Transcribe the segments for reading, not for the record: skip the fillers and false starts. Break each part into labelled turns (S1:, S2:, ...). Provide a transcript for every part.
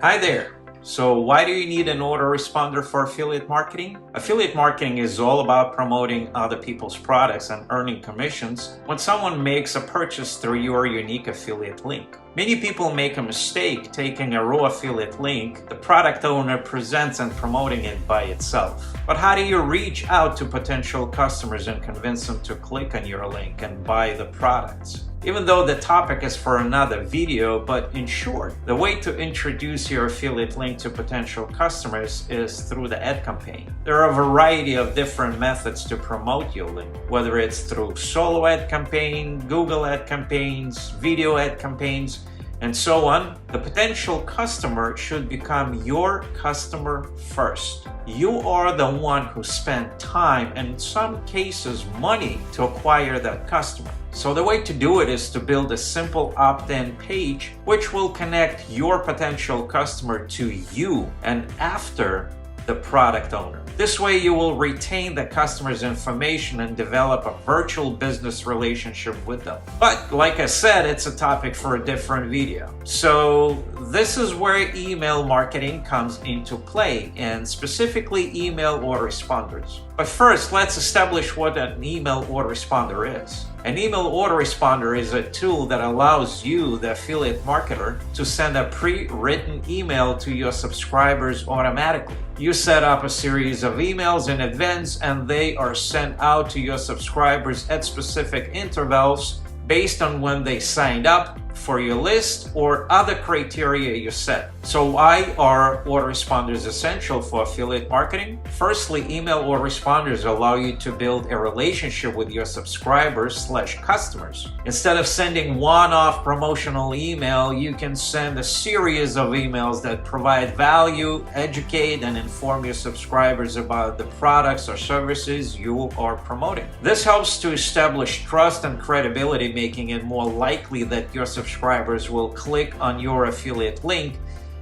S1: Hi there! So why do you need an autoresponder for affiliate marketing? Affiliate marketing is all about promoting other people's products and earning commissions when someone makes a purchase through your unique affiliate link. Many people make a mistake taking a raw affiliate link the product owner presents and promoting it by itself. But how do you reach out to potential customers and convince them to click on your link and buy the products? Even though the topic is for another video, but in short, the way to introduce your affiliate link to potential customers is through the ad campaign. There are a variety of different methods to promote your link, whether it's through solo ad campaign, Google ad campaigns, video ad campaigns, and so on. The potential customer should become your customer first. You are the one who spent time and in some cases money to acquire that customer. So the way to do it is to build a simple opt-in page which will connect your potential customer to you and after the product owner. This way you will retain the customer's information and develop a virtual business relationship with them. But like I said, it's a topic for a different video. So this is where email marketing comes into play, and specifically email autoresponders. But first, let's establish what an email autoresponder is. An email autoresponder is a tool that allows you, the affiliate marketer, to send a pre-written email to your subscribers automatically. You set up a series of emails in advance and they are sent out to your subscribers at specific intervals based on when they signed up for your list or other criteria you set. So why are autoresponders essential for affiliate marketing? Firstly, email autoresponders allow you to build a relationship with your subscribers/customers. Instead of sending one-off promotional email, you can send a series of emails that provide value, educate, and inform your subscribers about the products or services you are promoting. This helps to establish trust and credibility, making it more likely that your subscribers will click on your affiliate link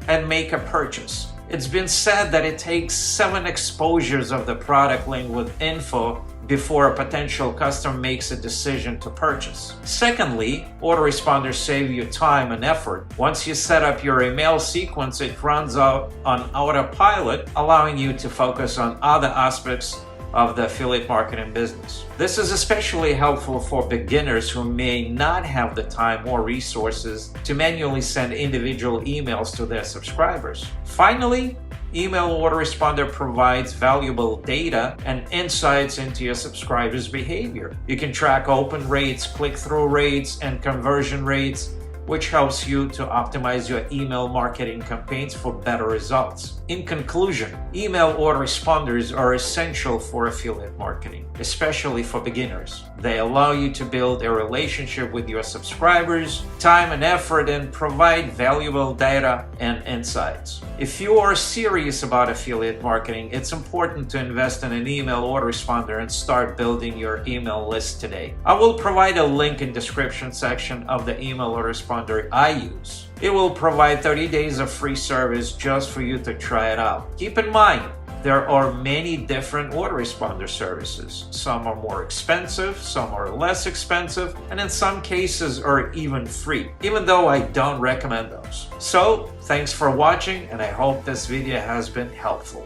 S1: and make a purchase. It's been said that it takes 7 exposures of the product link with info before a potential customer makes a decision to purchase. Secondly, autoresponders save you time and effort. Once you set up your email sequence, it runs out on autopilot, allowing you to focus on other aspects of the affiliate marketing business. This is especially helpful for beginners who may not have the time or resources to manually send individual emails to their subscribers. Finally, email autoresponder provides valuable data and insights into your subscribers' behavior. You can track open rates, click-through rates, and conversion rates, which helps you to optimize your email marketing campaigns for better results. In conclusion, email autoresponders are essential for affiliate marketing, especially for beginners. They allow you to build a relationship with your subscribers, time and effort, and provide valuable data and insights. If you are serious about affiliate marketing, it's important to invest in an email autoresponder and start building your email list today. I will provide a link in the description section of the email autoresponder I use. It will provide 30 days of free service just for you to try it out. Keep in mind, there are many different autoresponder services. Some are more expensive, some are less expensive, and in some cases are even free, even though I don't recommend those. So, thanks for watching, and I hope this video has been helpful.